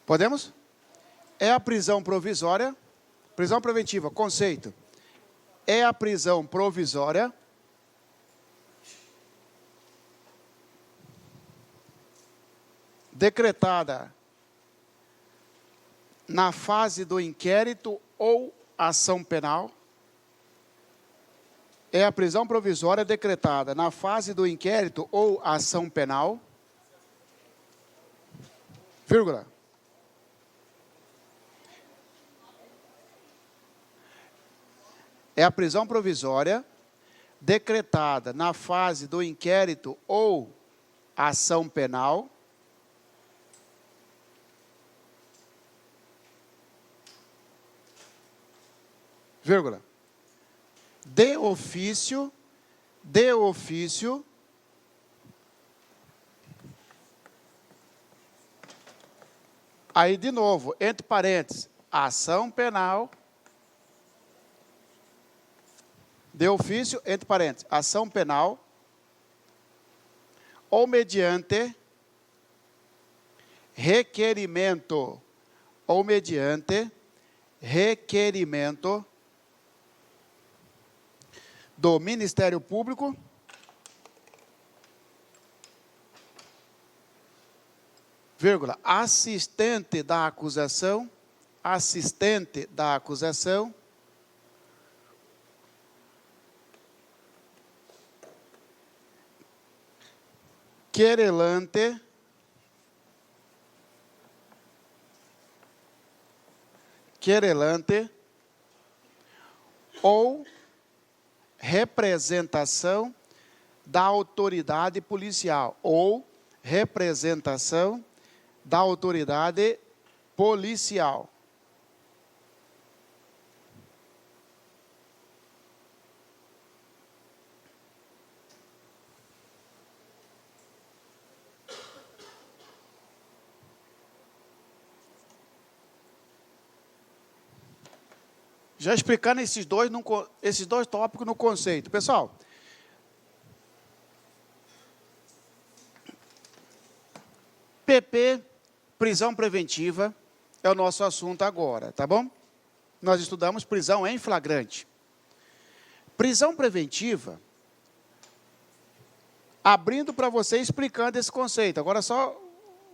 Podemos? É a prisão provisória, prisão preventiva, conceito. É a prisão provisória decretada na fase do inquérito ou ação penal. É a prisão provisória decretada na fase do inquérito ou ação penal, vírgula. É a prisão provisória decretada na fase do inquérito ou ação penal, vírgula, de ofício, aí de novo, entre parênteses, ação penal, de ofício, entre parênteses, ação penal, ou mediante requerimento, do Ministério Público, vírgula, assistente da acusação, querelante, ou representação da autoridade policial, Já explicando esses dois tópicos no conceito. Pessoal, PP, prisão preventiva, é o nosso assunto agora, tá bom? Nós estudamos prisão em flagrante. Prisão preventiva, abrindo para você, explicando esse conceito. Agora só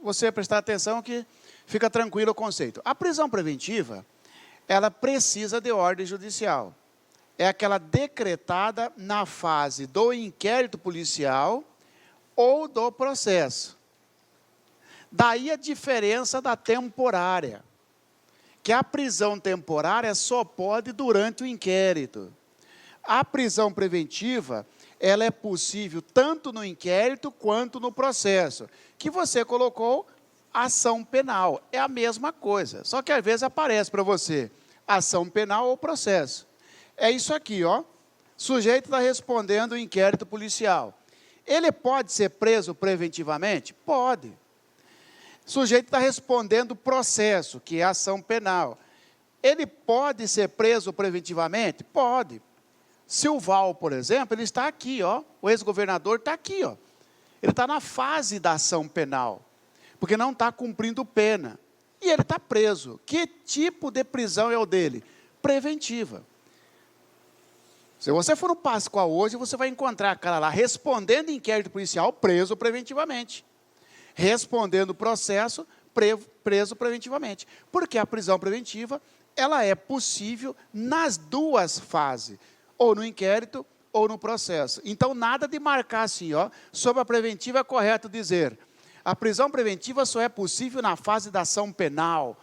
você prestar atenção que fica tranquilo o conceito. A prisão preventiva, ela precisa de ordem judicial. É aquela decretada na fase do inquérito policial ou do processo. Daí a diferença da temporária, que a prisão temporária só pode durante o inquérito. A prisão preventiva, ela é possível tanto no inquérito quanto no processo, que você colocou ação penal. É a mesma coisa, só que às vezes aparece para você ação penal ou processo. É isso aqui, ó. Sujeito está respondendo o inquérito policial. Ele pode ser preso preventivamente? Pode. Sujeito está respondendo processo, que é ação penal. Ele pode ser preso preventivamente? Pode. Silval, por exemplo, ele está aqui, ó. O ex-governador está aqui, ó. Ele está na fase da ação penal, porque não está cumprindo pena. E ele está preso. Que tipo de prisão é o dele? Preventiva. Se você for no Pascoal hoje, você vai encontrar a cara lá respondendo inquérito policial, preso preventivamente. Respondendo processo, preso preventivamente. Porque a prisão preventiva, ela é possível nas duas fases, ou no inquérito ou no processo. Então, nada de marcar assim, ó, sobre a preventiva é correto dizer, a prisão preventiva só é possível na fase da ação penal,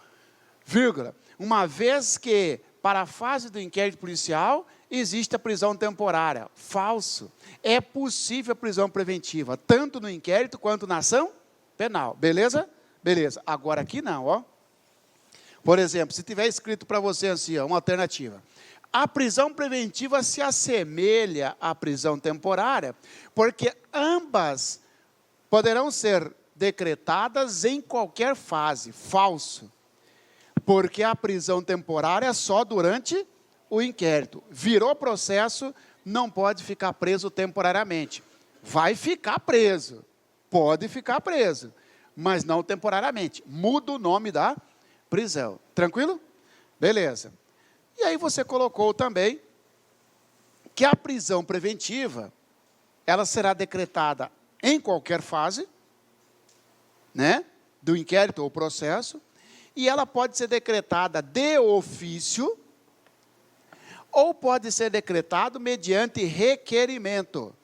vírgula, uma vez que, para a fase do inquérito policial, existe a prisão temporária. Falso. É possível a prisão preventiva, tanto no inquérito quanto na ação penal. Beleza? Beleza. Agora aqui não, ó. Por exemplo, se tiver escrito para você assim, ó, uma alternativa. A prisão preventiva se assemelha à prisão temporária, porque ambas poderão ser decretadas em qualquer fase. Falso. Porque a prisão temporária é só durante o inquérito. Virou processo, não pode ficar preso temporariamente. Vai ficar preso. Pode ficar preso. mas não temporariamente. Muda o nome da prisão. Tranquilo? Beleza. E aí você colocou também que a prisão preventiva, ela será decretada em qualquer fase, né, do inquérito ou processo, e ela pode ser decretada de ofício, ou pode ser decretado mediante requerimento.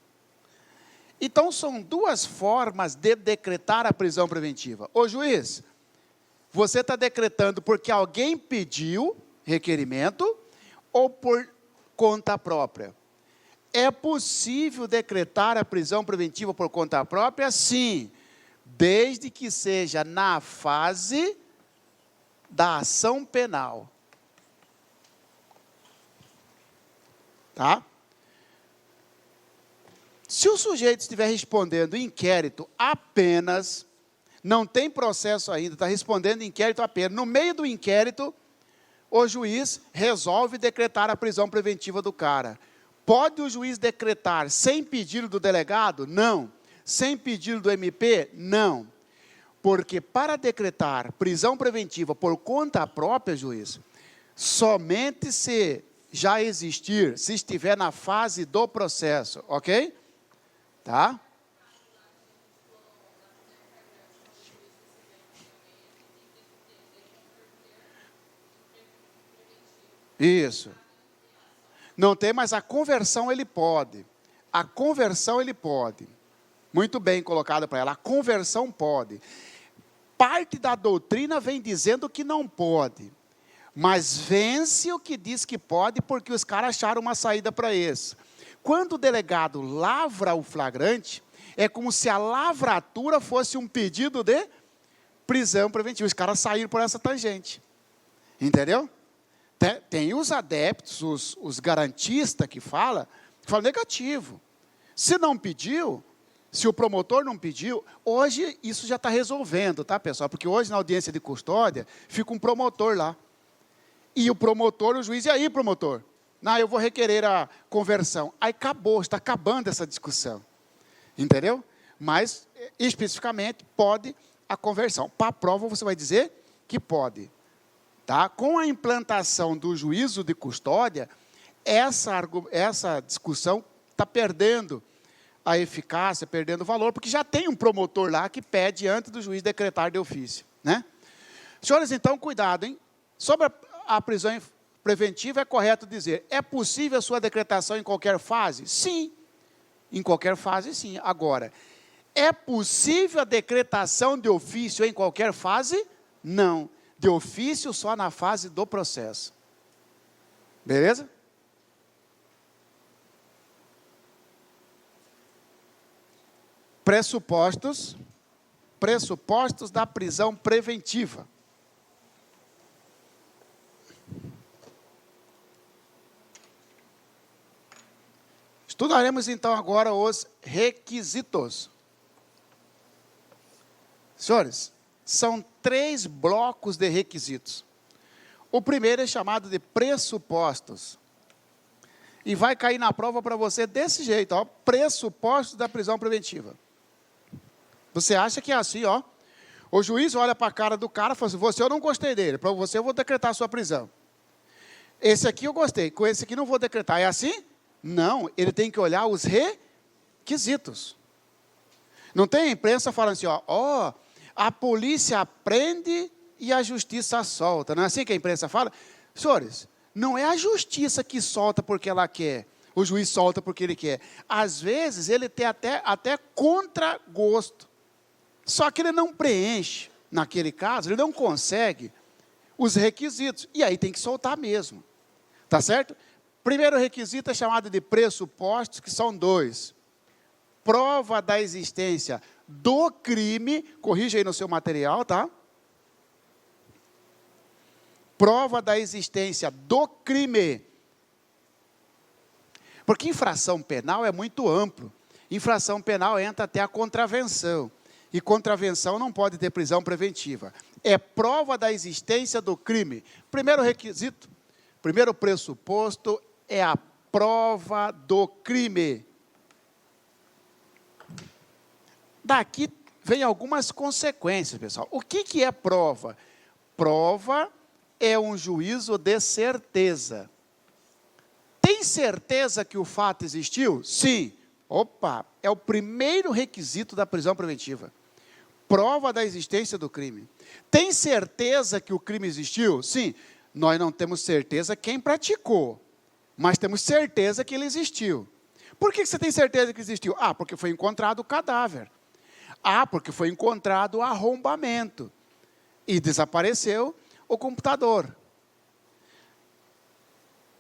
Então, são duas formas de decretar a prisão preventiva. Ô juiz, você está decretando porque alguém pediu requerimento ou por conta própria? É possível decretar a prisão preventiva por conta própria? Sim, desde que seja na fase da ação penal. Tá? Se o sujeito estiver respondendo inquérito apenas, não tem processo ainda, está respondendo inquérito apenas, no meio do inquérito, o juiz resolve decretar a prisão preventiva do cara. Pode o juiz decretar sem pedido do delegado? Não. Sem pedido do MP? Não. Porque para decretar prisão preventiva por conta própria, juiz, somente se já existir, se estiver na fase do processo, ok? Tá? Isso. Não tem, mas a conversão ele pode. A conversão ele pode. Muito bem colocado para ela. A conversão pode. Parte da doutrina vem dizendo que não pode. Mas vence o que diz que pode, porque os caras acharam uma saída para isso. Quando o delegado lavra o flagrante, é como se a lavratura fosse um pedido de prisão preventiva. Os caras saíram por essa tangente. Entendeu? Tem os adeptos, os garantistas que falam negativo. Se não pediu, se o promotor não pediu, hoje isso já está resolvendo, tá, pessoal? Porque hoje na audiência de custódia, fica um promotor lá. E o promotor, o juiz, e aí, promotor? Não, eu vou requerer a conversão. Aí acabou, está acabando essa discussão. Entendeu? Mas, especificamente, pode a conversão. Para a prova, você vai dizer que pode. Tá? Com a implantação do juízo de custódia, essa discussão está perdendo a eficácia, perdendo o valor, porque já tem um promotor lá que pede antes do juiz decretar de ofício. Né? Senhores, então, cuidado, hein? Sobre a prisão preventiva, é correto dizer, é possível a sua decretação em qualquer fase? Sim, em qualquer fase, sim. Agora, é possível a decretação de ofício em qualquer fase? Não. De ofício só na fase do processo. Beleza? Pressupostos da prisão preventiva. Estudaremos então agora os requisitos. Senhores, são 3 blocos de requisitos. O primeiro é chamado de pressupostos. E vai cair na prova para você desse jeito, ó, pressupostos da prisão preventiva. Você acha que é assim, ó. O juiz olha para a cara do cara e fala assim, você eu não gostei dele, para você eu vou decretar a sua prisão. Esse aqui eu gostei, com esse aqui não vou decretar. É assim? Não, ele tem que olhar os requisitos. Não tem a imprensa falando assim, ó, a polícia prende e a justiça solta. Não é assim que a imprensa fala? Senhores, não é a justiça que solta porque ela quer. O juiz solta porque ele quer. Às vezes, ele tem até contragosto. Só que ele não preenche, naquele caso, ele não consegue os requisitos. E aí tem que soltar mesmo. Tá certo? Primeiro requisito é chamado de pressupostos, que são 2. Prova da existência do crime, corrija aí no seu material, tá? Prova da existência do crime. Porque infração penal é muito amplo. Infração penal entra até a contravenção. E contravenção não pode ter prisão preventiva. É prova da existência do crime. Primeiro requisito, primeiro pressuposto é a prova do crime. Daqui vem algumas consequências, pessoal. O que é prova? Prova é um juízo de certeza. Tem certeza que o fato existiu? Sim. Opa, é o primeiro requisito da prisão preventiva. Prova da existência do crime. Tem certeza que o crime existiu? Sim. Nós não temos certeza quem praticou, mas temos certeza que ele existiu. Por que você tem certeza que existiu? Ah, porque foi encontrado o cadáver. Ah, porque foi encontrado o arrombamento. E desapareceu o computador.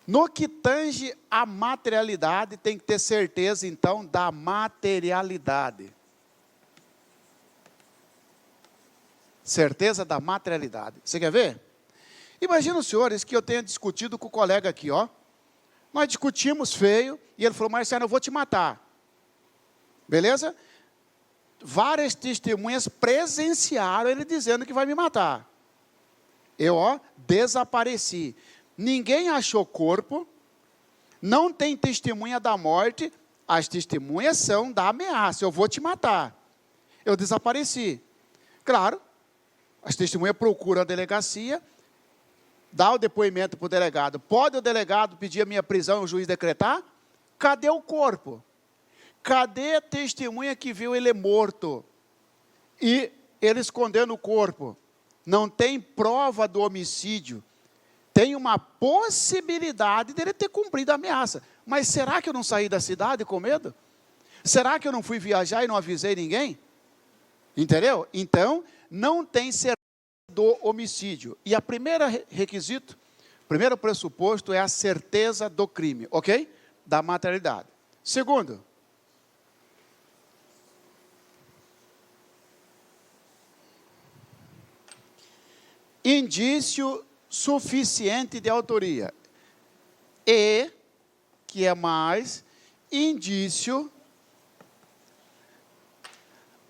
No que tange à materialidade, tem que ter certeza, então, da materialidade. Certeza da materialidade. Você quer ver? Imagina os senhores que eu tenha discutido com o colega aqui, ó. Nós discutimos feio, e ele falou, Marciano, eu vou te matar. Beleza? Várias testemunhas presenciaram ele dizendo que vai me matar. Eu, ó, desapareci. Ninguém achou corpo, não tem testemunha da morte, as testemunhas são da ameaça, eu vou te matar. Eu desapareci. Claro, as testemunhas procuram a delegacia, dá o depoimento para o delegado. Pode o delegado pedir a minha prisão e o juiz decretar? Cadê o corpo? Cadê a testemunha que viu ele morto? E ele escondendo o corpo. Não tem prova do homicídio. Tem uma possibilidade dele ter cumprido a ameaça. Mas será que eu não saí da cidade com medo? Será que eu não fui viajar e não avisei ninguém? Entendeu? Então, não tem certeza do homicídio. E a primeira requisito, o primeiro pressuposto é a certeza do crime, ok? Da materialidade. Segundo, indício suficiente de autoria. E, que é mais, indício,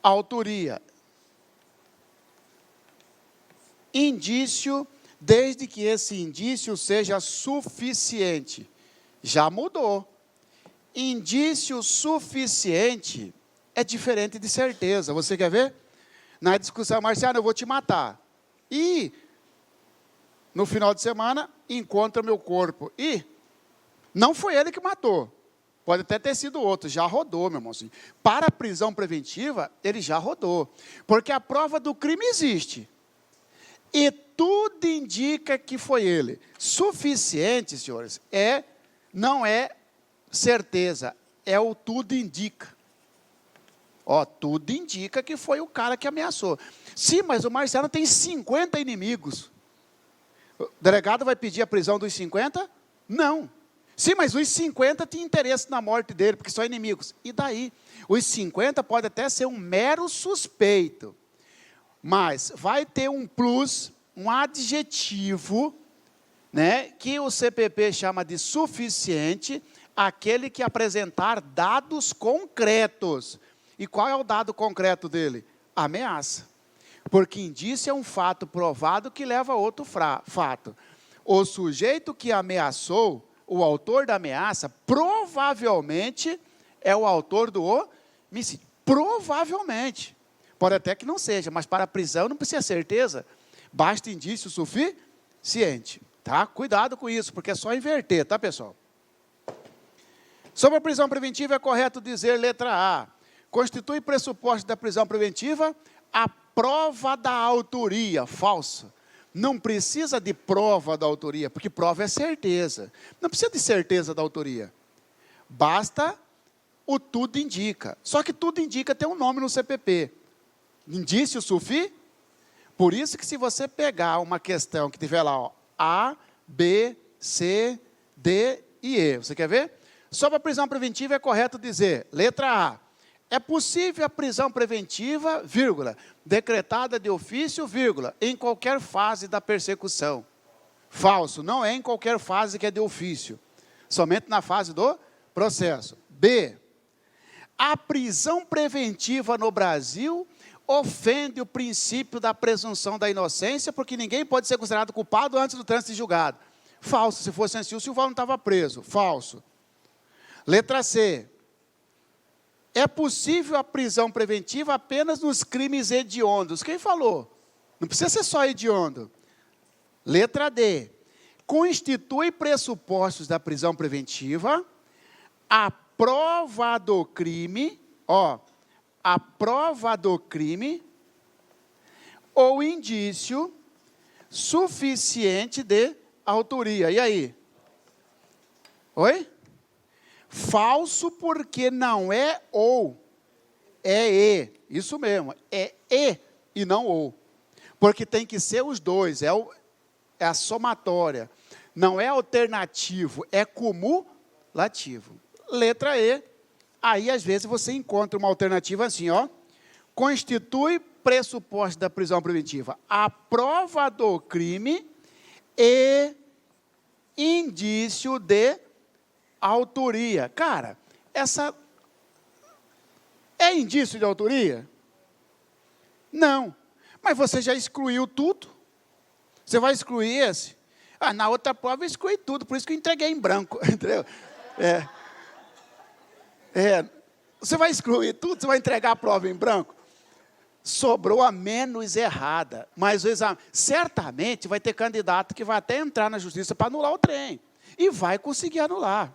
autoria. Indício, desde que esse indício seja suficiente. Já mudou. Indício suficiente é diferente de certeza. Você quer ver? Na discussão, Marciano, eu vou te matar. E no final de semana, encontra meu corpo. E não foi ele que matou. Pode até ter sido outro. Já rodou, meu irmãozinho. Para a prisão preventiva, ele já rodou. Porque a prova do crime existe. E tudo indica que foi ele. Suficiente, senhores, não é certeza. É o tudo indica. Ó, tudo indica que foi o cara que ameaçou. Sim, mas o Marciano tem 50 inimigos. O delegado vai pedir a prisão dos 50? Não. Sim, mas os 50 têm interesse na morte dele, porque são inimigos. E daí? Os 50 pode até ser um mero suspeito. Mas vai ter um plus, um adjetivo, né, que o CPP chama de suficiente, aquele que apresentar dados concretos. E qual é o dado concreto dele? Ameaça. Porque indício é um fato provado que leva a outro fato. O sujeito que ameaçou, o autor da ameaça, provavelmente é o autor do homicídio. Provavelmente. Pode até que não seja, mas para a prisão não precisa certeza. Basta indício suficiente. Tá? Cuidado com isso, porque é só inverter, tá, pessoal? Sobre a prisão preventiva, é correto dizer, letra A, constitui pressuposto da prisão preventiva a prova da autoria. Falso. Não precisa de prova da autoria, porque prova é certeza. Não precisa de certeza da autoria. Basta o tudo indica. Só que tudo indica tem um nome no CPP. Indício suficiente. Por isso que se você pegar uma questão que tiver lá, ó, A, B, C, D e E. Você quer ver? Sobre a prisão preventiva é correto dizer, letra A, é possível a prisão preventiva, vírgula, decretada de ofício, vírgula, em qualquer fase da persecução. Falso, não é em qualquer fase que é de ofício, somente na fase do processo. B, a prisão preventiva no Brasil ofende o princípio da presunção da inocência, porque ninguém pode ser considerado culpado antes do trânsito de julgado. Falso, se fosse assim, o Silval não estava preso. Falso. Letra C. é possível a prisão preventiva apenas nos crimes hediondos. Quem falou? Não precisa ser só hediondo. Letra D. Constitui pressupostos da prisão preventiva a prova do crime, a prova do crime ou indício suficiente de autoria. E aí? Oi? Falso porque não é ou, é e. Isso mesmo, é e não ou. Porque tem que ser os dois, é a somatória. Não é alternativo, é cumulativo. Letra E, aí às vezes você encontra uma alternativa assim, constitui pressuposto da prisão preventiva a prova do crime e indício de autoria. Cara, essa é indício de autoria? Não. Mas você já excluiu tudo? Você vai excluir esse? Na outra prova eu excluí tudo, por isso que eu entreguei em branco, entendeu? Você vai excluir tudo, você vai entregar a prova em branco? Sobrou a menos errada. Mas o exame, certamente vai ter candidato que vai até entrar na justiça para anular o trem. E vai conseguir anular.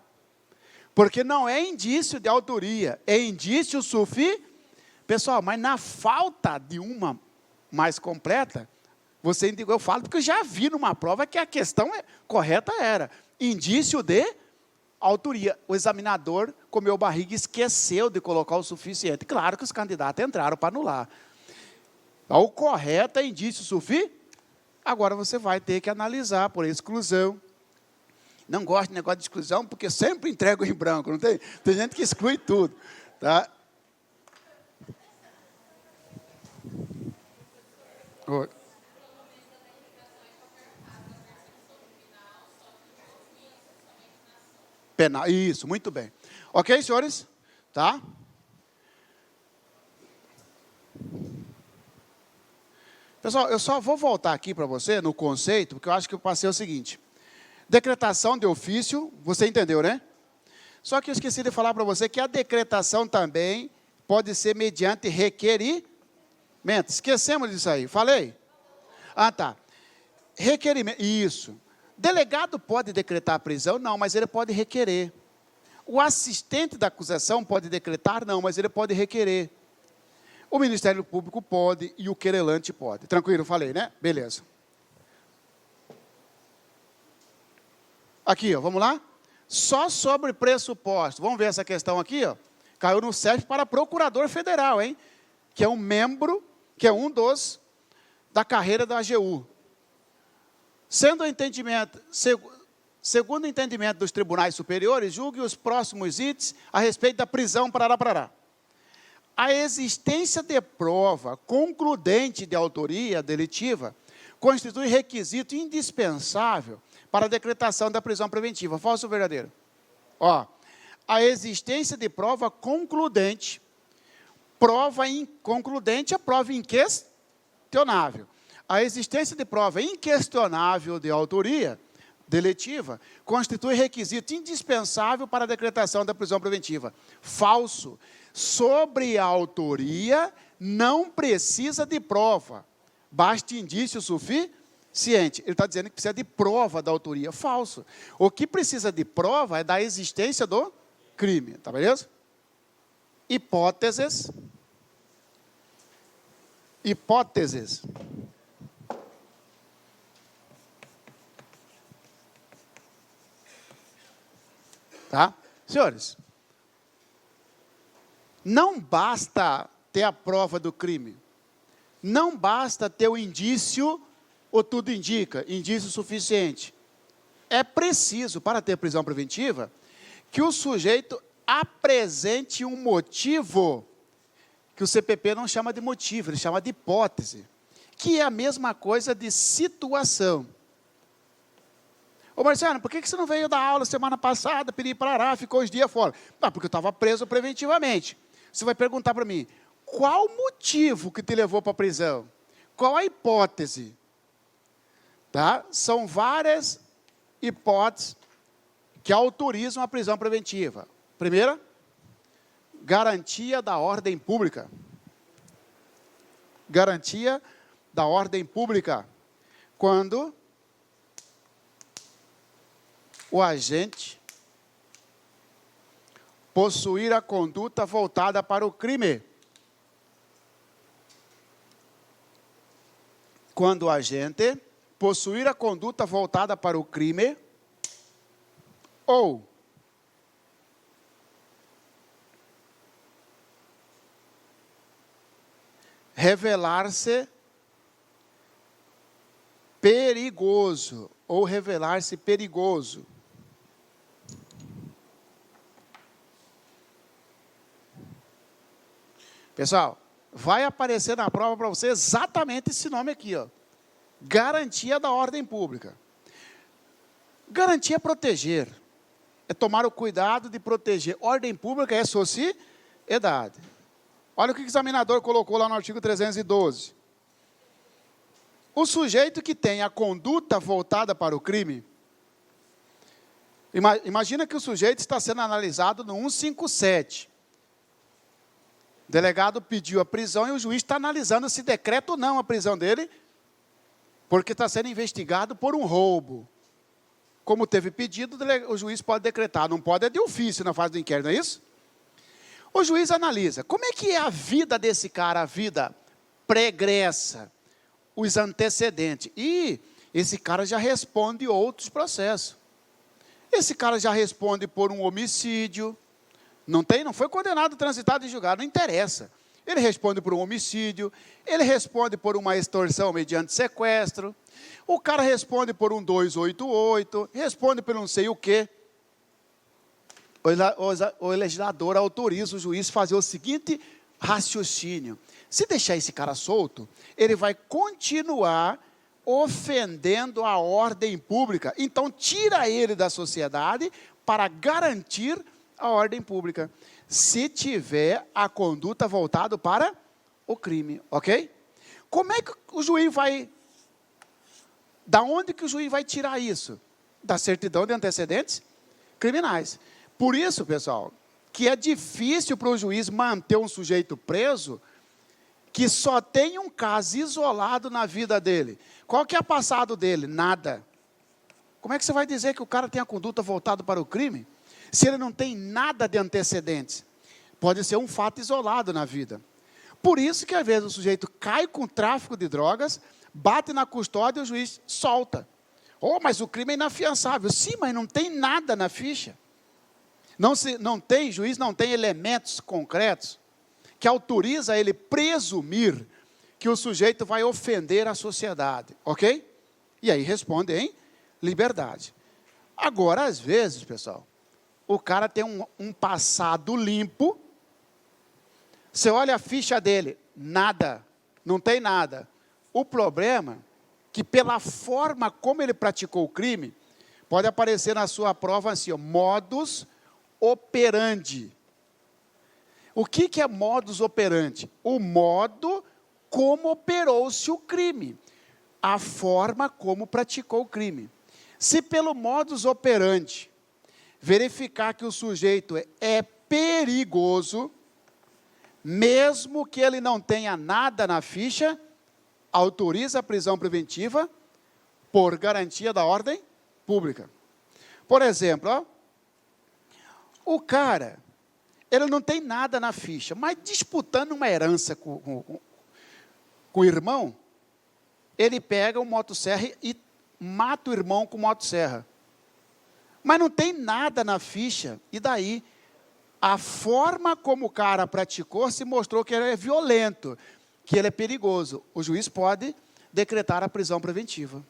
Porque não é indício de autoria, é indício suficiente. Pessoal, mas na falta de uma mais completa, você indicou, eu falo porque eu já vi numa prova que a questão correta era indício de autoria. O examinador comeu barriga e esqueceu de colocar o suficiente. Claro que os candidatos entraram para anular. O correto é indício suficiente. Agora você vai ter que analisar por exclusão. Não gosto de negócio de exclusão porque sempre entrego em branco. Não tem? Tem gente que exclui tudo. Tá? Oi. Penal. Isso, muito bem. Ok, senhores? Tá? Pessoal, eu só vou voltar aqui para você no conceito, porque eu acho que eu passei o seguinte. Decretação de ofício, você entendeu, né? Só que eu esqueci de falar para você que a decretação também pode ser mediante requerimento. Esquecemos disso aí. Falei? Tá. Requerimento. Isso. Delegado pode decretar a prisão? Não, mas ele pode requerer. O assistente da acusação pode decretar? Não, mas ele pode requerer. O Ministério Público pode e o querelante pode. Tranquilo, falei, né? Beleza. Aqui, vamos lá? Só sobre pressuposto. Vamos ver essa questão aqui, Caiu no CEF para procurador federal, hein? Que é um membro, que é um dos da carreira da AGU. Sendo o entendimento, segundo o entendimento dos tribunais superiores, julgue os próximos itens a respeito da prisão parará. A existência de prova concludente de autoria delitiva constitui requisito indispensável para a decretação da prisão preventiva. Falso ou verdadeiro? A existência de prova concludente. Prova inconcludente é prova inquestionável. A existência de prova inquestionável de autoria delitiva constitui requisito indispensável para a decretação da prisão preventiva. Falso. Sobre a autoria, não precisa de prova. Basta indício suficiente. Ele está dizendo que precisa de prova da autoria. Falso. O que precisa de prova é da existência do crime. Tá beleza? Hipóteses. Tá? Senhores, não basta ter a prova do crime. Não basta ter o indício, ou tudo indica, indício suficiente. É preciso, para ter prisão preventiva, que o sujeito apresente um motivo, que o CPP não chama de motivo, ele chama de hipótese, que é a mesma coisa de situação. Ô Marciano, por que você não veio dar aula semana passada, Piripirará, ficou uns dias fora? Porque eu estava preso preventivamente. Você vai perguntar para mim, qual o motivo que te levou para a prisão? Qual a hipótese? Tá? São várias hipóteses que autorizam a prisão preventiva. Primeira, garantia da ordem pública. Garantia da ordem pública. Quando o agente possuir a conduta voltada para o crime. Quando o agente possuir a conduta voltada para o crime, ou revelar-se perigoso, ou revelar-se perigoso. Pessoal, vai aparecer na prova para você exatamente esse nome aqui, ó. Garantia da ordem pública. Garantia é proteger. É tomar o cuidado de proteger. Ordem pública é sociedade. Olha o que o examinador colocou lá no artigo 312. O sujeito que tem a conduta voltada para o crime, imagina que o sujeito está sendo analisado no 157. O delegado pediu a prisão e o juiz está analisando se decreta ou não a prisão dele, porque está sendo investigado por um roubo. Como teve pedido, o juiz pode decretar. Não pode, é de ofício na fase do inquérito, não é isso? O juiz analisa. Como é que é a vida desse cara, a vida pregressa, os antecedentes? E esse cara já responde outros processos. Esse cara já responde por um homicídio. Não foi condenado, transitado e julgado, não interessa. Ele responde por um homicídio, ele responde por uma extorsão mediante sequestro, o cara responde por um 288, responde por não sei o quê. O legislador autoriza o juiz a fazer o seguinte raciocínio: se deixar esse cara solto, ele vai continuar ofendendo a ordem pública. Então, tira ele da sociedade para garantir a ordem pública, se tiver a conduta voltada para o crime, ok? Como é que o juiz vai... Da onde que o juiz vai tirar isso? Da certidão de antecedentes criminais. Por isso, pessoal, que é difícil para o juiz manter um sujeito preso que só tem um caso isolado na vida dele. Qual que é o passado dele? Nada. Como é que você vai dizer que o cara tem a conduta voltada para o crime, se ele não tem nada de antecedentes? Pode ser um fato isolado na vida. Por isso que às vezes o sujeito cai com tráfico de drogas, bate na custódia e o juiz solta. Oh, mas o crime é inafiançável. Sim, mas não tem nada na ficha. Juiz não tem elementos concretos que autoriza ele presumir que o sujeito vai ofender a sociedade, ok? E aí responde em liberdade. Agora, às vezes, pessoal, o cara tem um passado limpo, você olha a ficha dele, nada, não tem nada. O problema é que pela forma como ele praticou o crime, pode aparecer na sua prova assim, ó, modus operandi. O que é modus operandi? O modo como operou-se o crime, a forma como praticou o crime. Se pelo modus operandi verificar que o sujeito é perigoso, mesmo que ele não tenha nada na ficha, autoriza a prisão preventiva por garantia da ordem pública. Por exemplo, ó, o cara, ele não tem nada na ficha, mas disputando uma herança com o irmão, ele pega um motosserra e mata o irmão com motosserra. Mas não tem nada na ficha, e daí a forma como o cara praticou se mostrou que ele é violento, que ele é perigoso. O juiz pode decretar a prisão preventiva.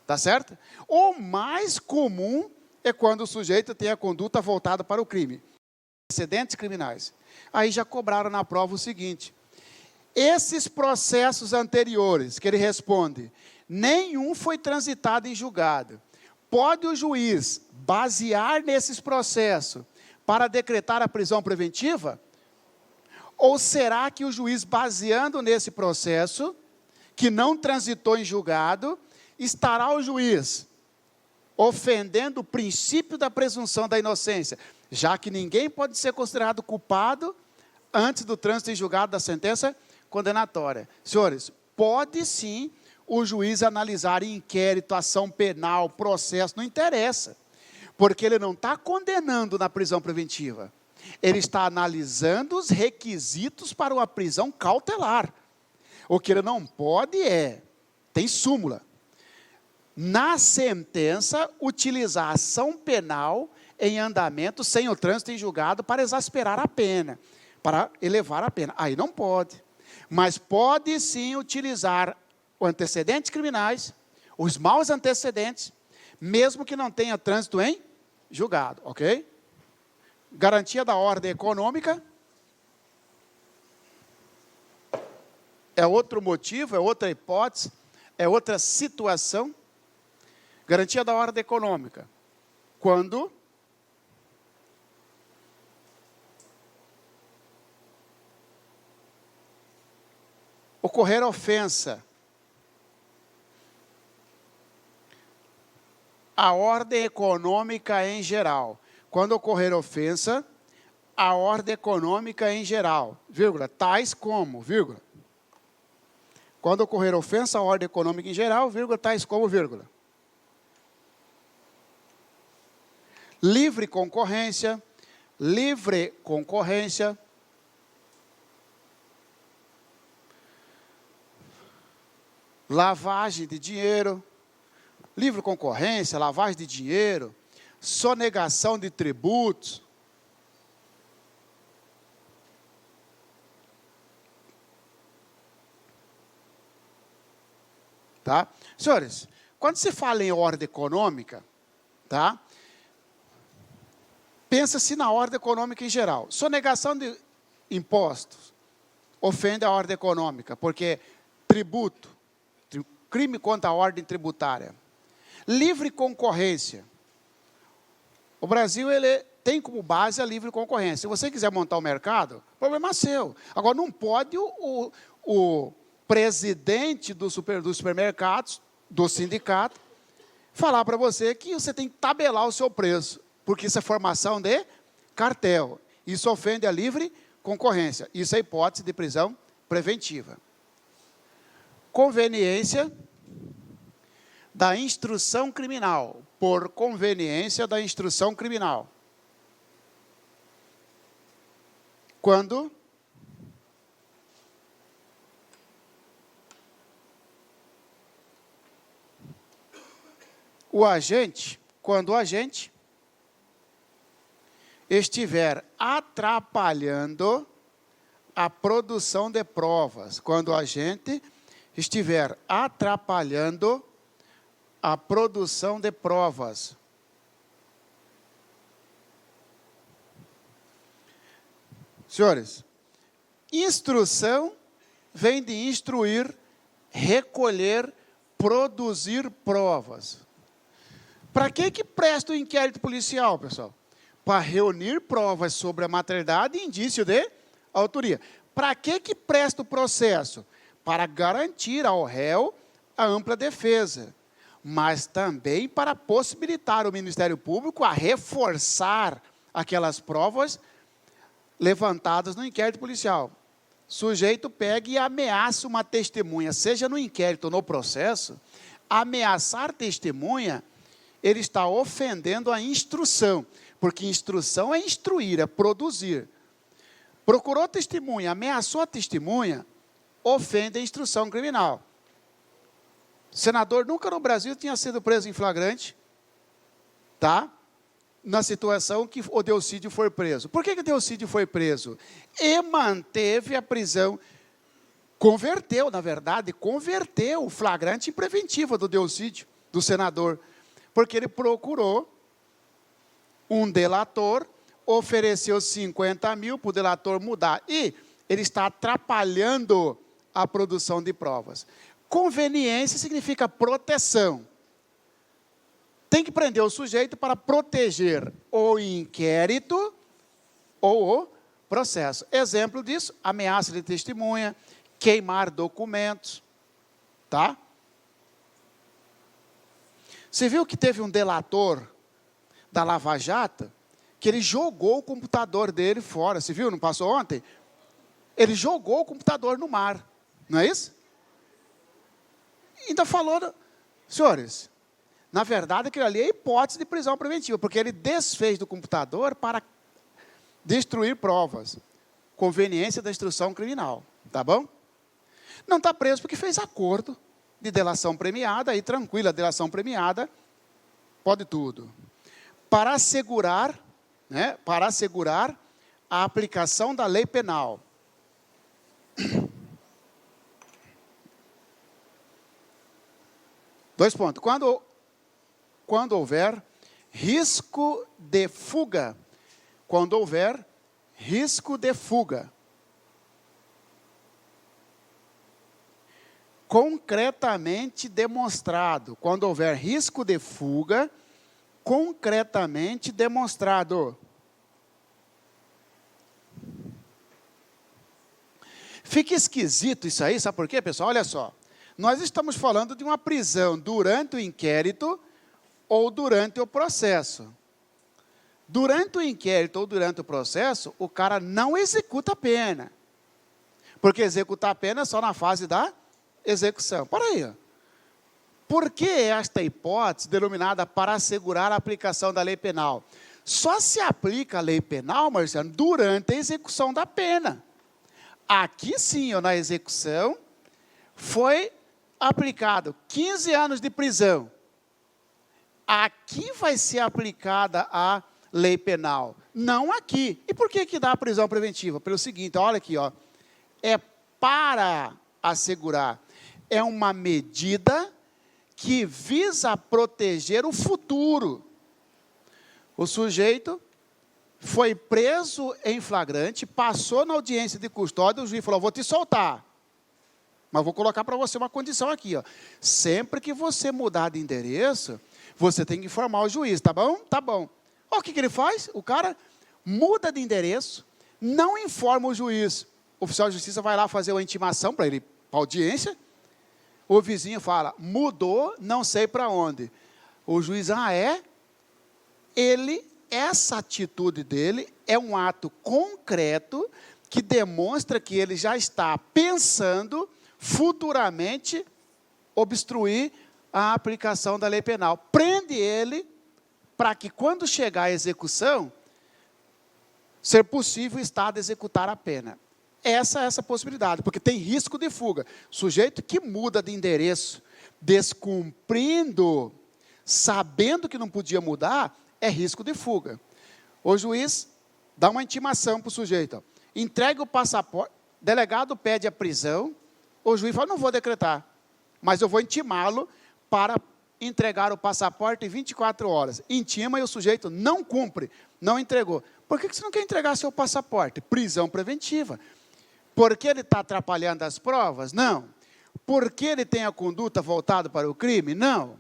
Tá certo? O mais comum é quando o sujeito tem a conduta voltada para o crime. Antecedentes criminais. Aí já cobraram na prova o seguinte: esses processos anteriores que ele responde, nenhum foi transitado em julgado. Pode o juiz basear nesses processos para decretar a prisão preventiva? Ou será que o juiz, baseando nesse processo, que não transitou em julgado, estará o juiz ofendendo o princípio da presunção da inocência, já que ninguém pode ser considerado culpado antes do trânsito em julgado da sentença condenatória. Senhores, pode sim o juiz analisar inquérito, ação penal, processo, não interessa. Porque ele não está condenando na prisão preventiva. Ele está analisando os requisitos para uma prisão cautelar. O que ele não pode tem súmula, na sentença, utilizar ação penal em andamento sem o trânsito em julgado para exasperar a pena, para elevar a pena. Aí não pode. Mas pode sim utilizar os antecedentes criminais, os maus antecedentes, mesmo que não tenha trânsito em julgado, ok? Garantia da ordem econômica é outro motivo, é outra hipótese, é outra situação. Garantia da ordem econômica, quando ocorrer ofensa à ordem econômica em geral. Quando ocorrer ofensa à ordem econômica em geral, vírgula, tais como, vírgula. Quando ocorrer ofensa à ordem econômica em geral, vírgula, tais como, vírgula. Livre concorrência, lavagem de dinheiro, livre concorrência, lavagem de dinheiro, sonegação de tributos, tá? Senhores, quando se fala em ordem econômica, tá? Pensa-se na ordem econômica em geral. Sonegação de impostos ofende a ordem econômica, porque tributo, crime contra a ordem tributária. Livre concorrência. O Brasil, ele tem como base a livre concorrência. Se você quiser montar o mercado, problema é seu. Agora, não pode o presidente dos supermercados, do sindicato, falar para você que você tem que tabelar o seu preço, porque isso é formação de cartel. Isso ofende a livre concorrência. Isso é hipótese de prisão preventiva. Conveniência da instrução criminal. Por conveniência da instrução criminal. Quando quando o agente estiver atrapalhando a produção de provas, quando o agente estiver atrapalhando a produção de provas. Senhores, instrução vem de instruir, recolher, produzir provas. Para que presta o inquérito policial, pessoal? Para reunir provas sobre a materialidade e indício de autoria. Para que presta o processo? Para garantir ao réu a ampla defesa, mas também para possibilitar o Ministério Público a reforçar aquelas provas levantadas no inquérito policial. Sujeito pega e ameaça uma testemunha, seja no inquérito ou no processo, ameaçar testemunha, ele está ofendendo a instrução, porque instrução é instruir, é produzir. Procurou testemunha, ameaçou a testemunha, ofende a instrução criminal. O senador nunca no Brasil tinha sido preso em flagrante, tá? Na situação que o Delcídio foi preso. Por que o Delcídio foi preso? E manteve a prisão, converteu o flagrante em preventiva do Delcídio, do senador, porque ele procurou um delator, ofereceu 50 mil para o delator mudar, e ele está atrapalhando a produção de provas. Conveniência significa proteção. Tem que prender o sujeito para proteger o inquérito ou o processo. Exemplo disso, ameaça de testemunha, queimar documentos, tá? Você viu que teve um delator da Lava Jato, que ele jogou o computador dele fora, você viu, não passou ontem? Ele jogou o computador no mar. Não é isso? Ainda falou, senhores, na verdade aquilo ali é hipótese de prisão preventiva, porque ele desfez do computador para destruir provas. Conveniência da instrução criminal. Tá bom? Não está preso porque fez acordo de delação premiada, aí tranquila, a delação premiada pode tudo. Para assegurar a aplicação da lei penal. Dois pontos. Quando houver risco de fuga, concretamente demonstrado, quando houver risco de fuga, concretamente demonstrado. Fica esquisito isso aí, sabe por quê, pessoal? Olha só, nós estamos falando de uma prisão durante o inquérito ou durante o processo. Durante o inquérito ou durante o processo, o cara não executa a pena. Porque executar a pena é só na fase da execução. Para aí. Ó. Por que esta hipótese denominada para assegurar a aplicação da lei penal? Só se aplica a lei penal, Marciano, durante a execução da pena. Aqui sim, ó, na execução, foi aplicado 15 anos de prisão. Aqui vai ser aplicada a lei penal, não aqui. E por que dá a prisão preventiva? Pelo seguinte, olha aqui, ó, é para assegurar. É uma medida que visa proteger o futuro. O sujeito foi preso em flagrante, passou na audiência de custódia, o juiz falou, vou te soltar. Mas vou colocar para você uma condição aqui. Ó. Sempre que você mudar de endereço, você tem que informar o juiz, tá bom? Tá bom. Olha o que ele faz? O cara muda de endereço, não informa o juiz. O oficial de justiça vai lá fazer uma intimação para ele, para a audiência. O vizinho fala, mudou, não sei para onde. O juiz, essa atitude dele é um ato concreto que demonstra que ele já está pensando futuramente obstruir a aplicação da lei penal. Prende ele para que quando chegar à execução, ser possível o Estado executar a pena. Essa possibilidade, porque tem risco de fuga. Sujeito que muda de endereço, descumprindo, sabendo que não podia mudar, é risco de fuga. O juiz dá uma intimação para o sujeito. Ó, entrega o passaporte, delegado pede a prisão, o juiz fala, não vou decretar, mas eu vou intimá-lo para entregar o passaporte em 24 horas. Intima e o sujeito não cumpre, não entregou. Por que você não quer entregar seu passaporte? Prisão preventiva. Porque ele está atrapalhando as provas? Não. Porque ele tem a conduta voltada para o crime? Não.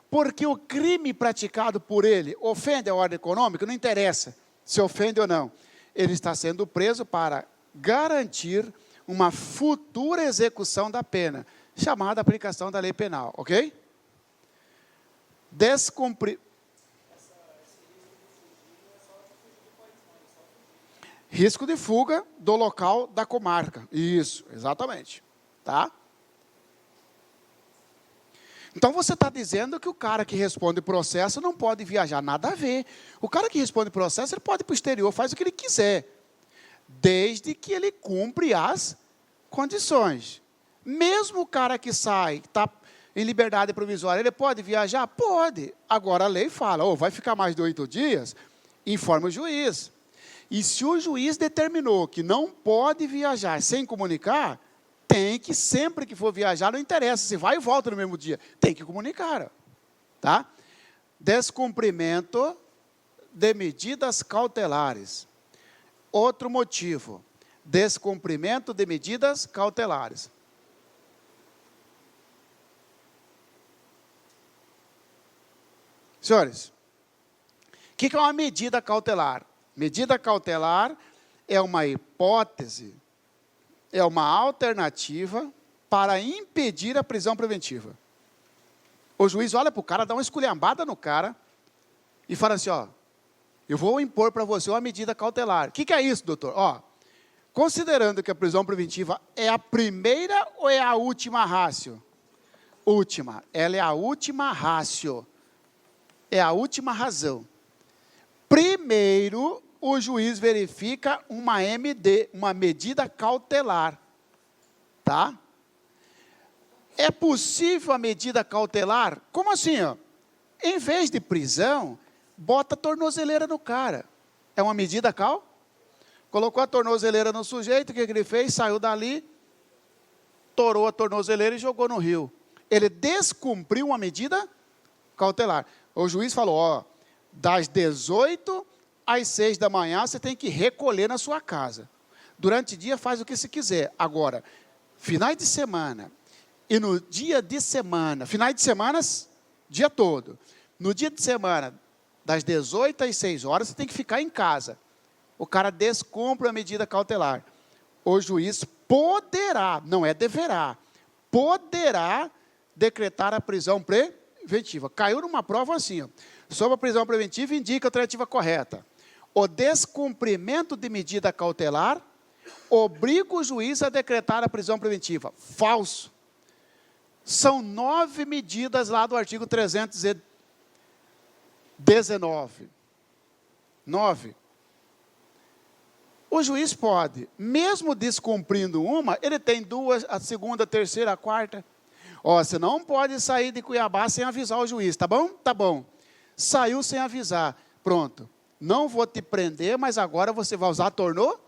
Porque o crime praticado por ele ofende a ordem econômica? Não interessa se ofende ou não. Ele está sendo preso para garantir uma futura execução da pena, chamada aplicação da lei penal, ok? Risco de fuga do local da comarca. Isso, exatamente. Tá? Então, você está dizendo que o cara que responde processo não pode viajar. Nada a ver. O cara que responde processo, ele pode ir para o exterior, faz o que ele quiser. Desde que ele cumpre as condições. Mesmo o cara que sai, está em liberdade provisória, ele pode viajar? Pode. Agora, a lei fala, vai ficar mais de 8 dias? Informa o juiz. E se o juiz determinou que não pode viajar sem comunicar, tem que, sempre que for viajar, não interessa, se vai e volta no mesmo dia, tem que comunicar. Tá? Descumprimento de medidas cautelares. Outro motivo, descumprimento de medidas cautelares. Senhores, o que é uma medida cautelar? Medida cautelar é uma hipótese, é uma alternativa para impedir a prisão preventiva. O juiz olha para o cara, dá uma esculhambada no cara e fala assim, eu vou impor para você uma medida cautelar. O que é isso, doutor? considerando que a prisão preventiva é a primeira ou é a última ratio? Última. Ela é a última ratio. É a última razão. Primeiro, o juiz verifica uma MD, uma medida cautelar. Tá? É possível a medida cautelar? Como assim? Ó? Em vez de prisão, bota a tornozeleira no cara. É uma medida cautelar? Colocou a tornozeleira no sujeito, o que ele fez? Saiu dali, torou a tornozeleira e jogou no rio. Ele descumpriu uma medida cautelar. O juiz falou, ó, das 18 às 6 da manhã, você tem que recolher na sua casa. Durante o dia, faz o que você quiser. Agora, finais de semana e no dia de semana, finais de semanas, dia todo. No dia de semana, das 18 às 6 horas, você tem que ficar em casa. O cara descumpre a medida cautelar. O juiz poderá, não é deverá, poderá decretar a prisão preventiva. Caiu numa prova assim, ó. Sobre a prisão preventiva, indica a alternativa correta. O descumprimento de medida cautelar obriga o juiz a decretar a prisão preventiva. Falso. São 9 medidas lá do artigo 319. 9. O juiz pode, mesmo descumprindo uma, ele tem duas, a segunda, a terceira, a quarta. Ó, você não pode sair de Cuiabá sem avisar o juiz, tá bom? Tá bom. Saiu sem avisar, pronto. Não vou te prender, mas agora você vai usar tornou?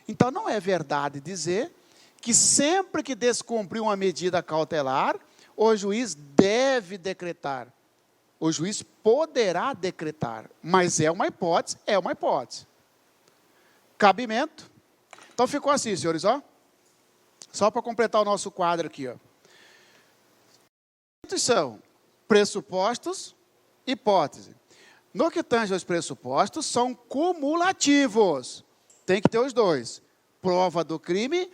Então, não é verdade dizer que sempre que descumprir uma medida cautelar, o juiz deve decretar. O juiz poderá decretar, mas é uma hipótese, é uma hipótese. Cabimento. Então, ficou assim, senhores, ó. Só para completar o nosso quadro aqui, ó. São pressupostos, hipótese. No que tange aos pressupostos, são cumulativos. Tem que ter os dois. Prova do crime,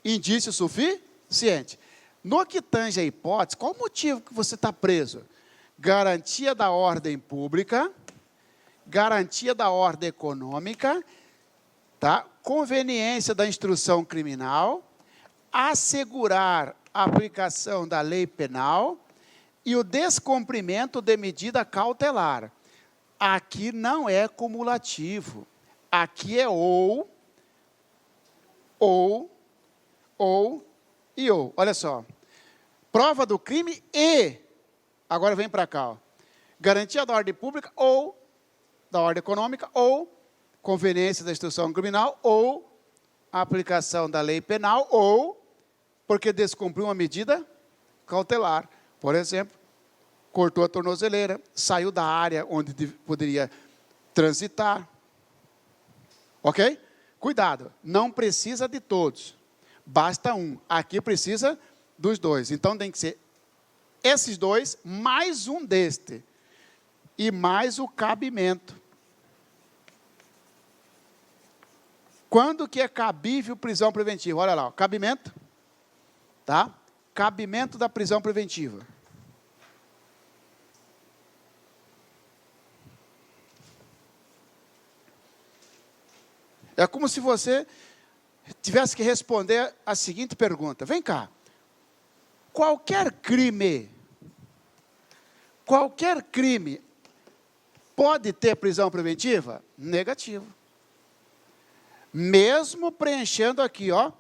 indício suficiente. No que tange a hipótese, qual o motivo que você está preso? Garantia da ordem pública, garantia da ordem econômica, tá? Conveniência da instrução criminal, assegurar a aplicação da lei penal e o descumprimento de medida cautelar. Aqui não é cumulativo. Aqui é ou e ou. Olha só. Prova do crime e, agora vem para cá, ó. Garantia da ordem pública ou da ordem econômica ou conveniência da instrução criminal ou a aplicação da lei penal ou porque descumpriu uma medida cautelar. Por exemplo, cortou a tornozeleira, saiu da área onde poderia transitar. Ok? Cuidado, não precisa de todos. Basta um. Aqui precisa dos dois. Então, tem que ser esses dois, mais um deste. E mais o cabimento. Quando que é cabível prisão preventiva? Olha lá, ó, cabimento. Tá? Cabimento da prisão preventiva. É como se você tivesse que responder a seguinte pergunta. Vem cá. Qualquer crime pode ter prisão preventiva? Negativo. Mesmo preenchendo aqui, ó,